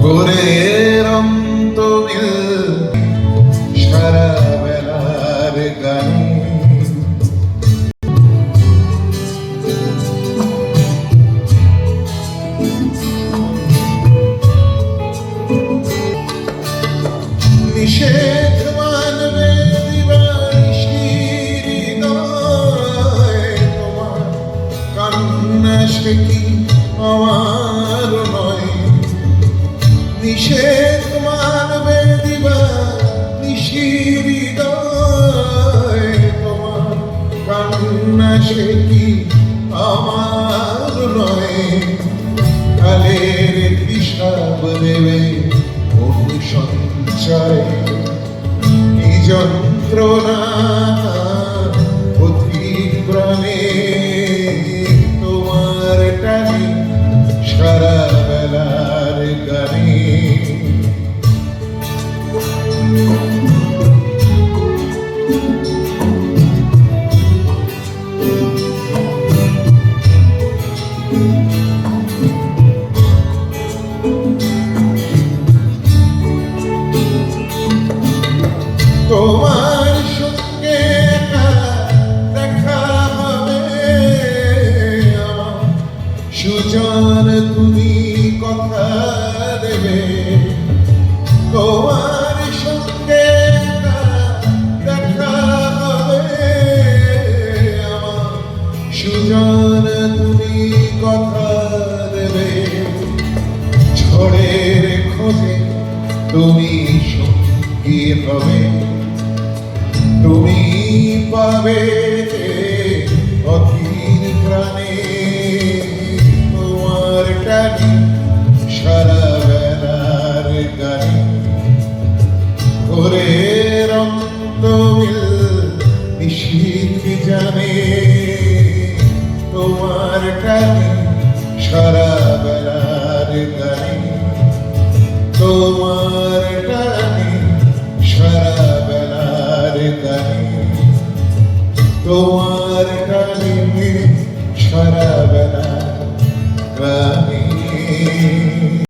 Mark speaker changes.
Speaker 1: ভোরের অন্তমিল সারা বেলার গানে নিষেধ মানবে দিবানিশির হৃদয় তোমার কান্না সে কি আমার নয় নিষেধ মানবে দিবানিশির হৃদয় তোমার কান্না সে কি আমার নয় কালের হিসাব দেবে সঞ্চয় কি যন্ত্রণা অধিক প্রাণে তোমার টানে সারা বেলার গানে তোমার সঙ্গে দেখা হবে আমার সুজন তুমি কথা দেবে তোমার সঙ্গে দেখা হবে আমার সুজন তুমি কথা দেবে ঝড়ের খোঁজে তুমি সঙ্গী হবে তুমি পাবে অধীর প্রাণে তোমার টানে সারা বেলার গানে ভোরের অন্তমিল নিশীথ জানে তোমার টানে সারা বেলার গানে তোমার টানে সারা বেলার গানে তোমার টানে সারা